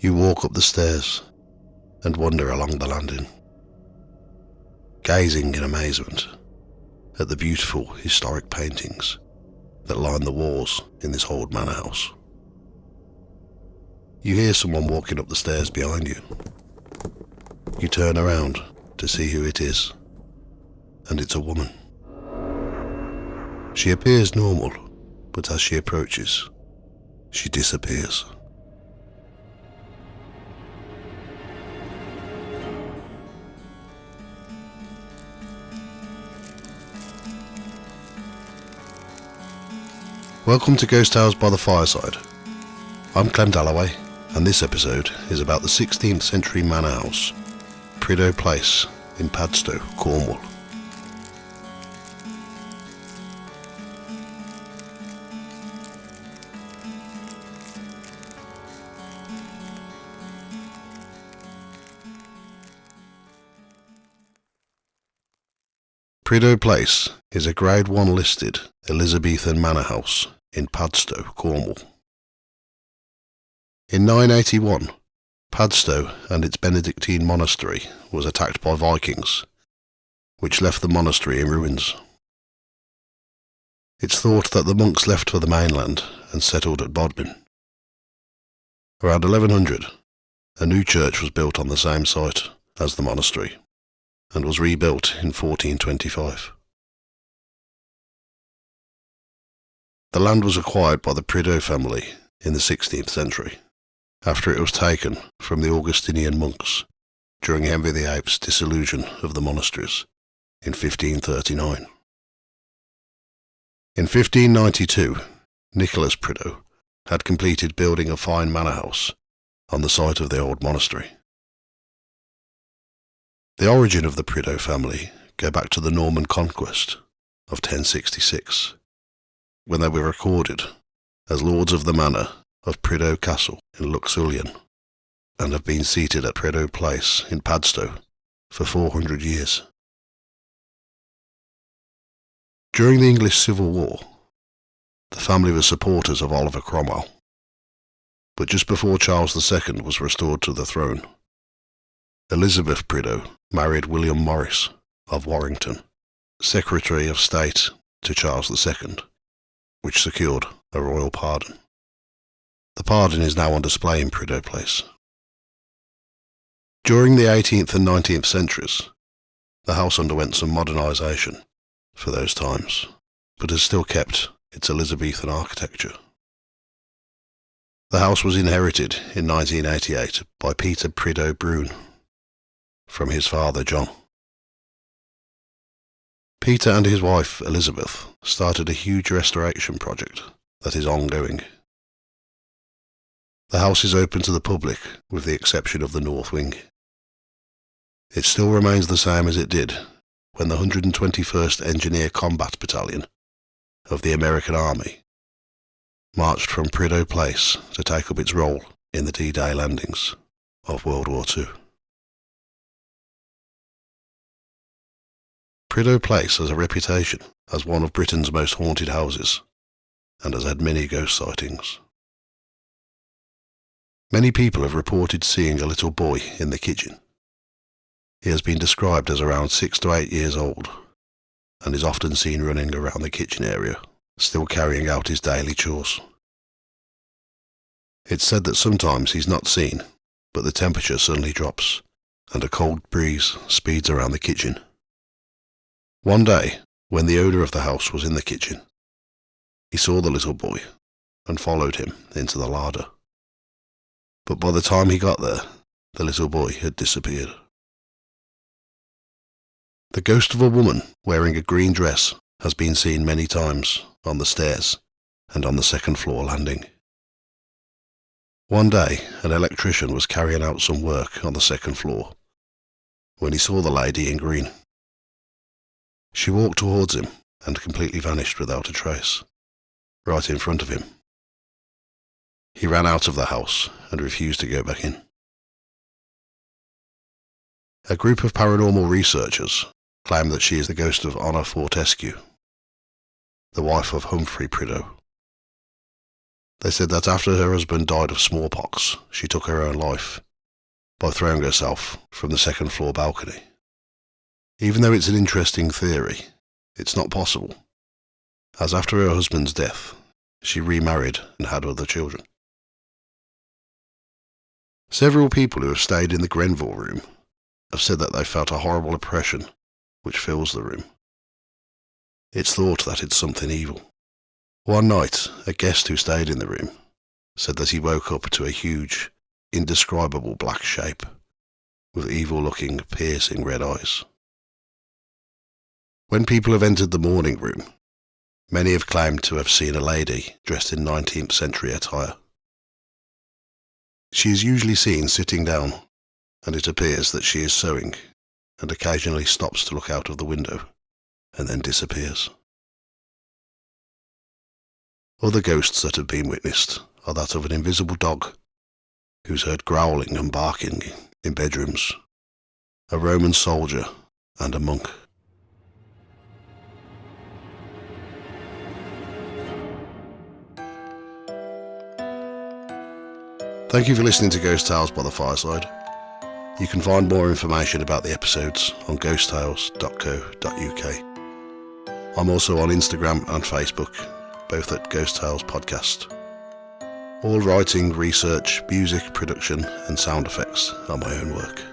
You walk up the stairs and wander along the landing, gazing in amazement at the beautiful historic paintings that line the walls in this old manor house. You hear someone walking up the stairs behind you. You turn around to see who it is, and it's a woman. She appears normal, but as she approaches, she disappears. Welcome to Ghost Tales by the Fireside. I'm Clem Dalloway, and this episode is about the 16th century manor house, Prideaux Place in Padstow, Cornwall. Prideaux Place is a Grade 1 listed Elizabethan manor house in Padstow, Cornwall. In 981, Padstow and its Benedictine monastery was attacked by Vikings, which left the monastery in ruins. It's thought that the monks left for the mainland and settled at Bodmin. Around 1100, a new church was built on the same site as the monastery, and was rebuilt in 1425. The land was acquired by the Prideaux family in the 16th century, after it was taken from the Augustinian monks during Henry VIII's dissolution of the monasteries in 1539. In 1592, Nicholas Prideaux had completed building a fine manor house on the site of the old monastery. The origin of the Prideaux family go back to the Norman conquest of 1066, when they were recorded as lords of the manor of Prideaux Castle in Luxullian, and have been seated at Prideaux Place in Padstow for 400 years. During the English Civil War, the family were supporters of Oliver Cromwell, but just before Charles II was restored to the throne, Elizabeth Prideaux married William Morris of Warrington, Secretary of State to Charles II, which secured a royal pardon. The pardon is now on display in Prideaux Place. During the 18th and 19th centuries, the house underwent some modernisation for those times, but has still kept its Elizabethan architecture. The house was inherited in 1988 by Peter Prideaux Brune from his father John. Peter and his wife Elizabeth started a huge restoration project that is ongoing. The house is open to the public with the exception of the north wing. It still remains the same as it did when the 121st Engineer Combat Battalion of the American Army marched from Prideaux Place to take up its role in the D-Day landings of World War II. Prideaux Place has a reputation as one of Britain's most haunted houses, and has had many ghost sightings. Many people have reported seeing a little boy in the kitchen. He has been described as around 6 to 8 years old, and is often seen running around the kitchen area, still carrying out his daily chores. It's said that sometimes he's not seen, but the temperature suddenly drops, and a cold breeze speeds around the kitchen. One day, when the owner of the house was in the kitchen, he saw the little boy and followed him into the larder. But by the time he got there, the little boy had disappeared. The ghost of a woman wearing a green dress has been seen many times on the stairs and on the second floor landing. One day, an electrician was carrying out some work on the second floor when he saw the lady in green. She walked towards him and completely vanished without a trace, right in front of him. He ran out of the house and refused to go back in. A group of paranormal researchers claim that she is the ghost of Honor Fortescue, the wife of Humphrey Prideaux. They said that after her husband died of smallpox, she took her own life by throwing herself from the second floor balcony. Even though it's an interesting theory, it's not possible, as after her husband's death, she remarried and had other children. Several people who have stayed in the Grenville room have said that they felt a horrible oppression which fills the room. It's thought that it's something evil. One night, a guest who stayed in the room said that he woke up to a huge, indescribable black shape with evil-looking, piercing red eyes. When people have entered the morning room, many have claimed to have seen a lady dressed in 19th century attire. She is usually seen sitting down, and it appears that she is sewing and occasionally stops to look out of the window and then disappears. Other ghosts that have been witnessed are that of an invisible dog who's heard growling and barking in bedrooms, a Roman soldier, and a monk. Thank you for listening to Ghost Tales by the Fireside. You can find more information about the episodes on ghosttales.co.uk. I'm also on Instagram and Facebook, both at Ghost Tales Podcast. All writing, research, music, production and sound effects are my own work.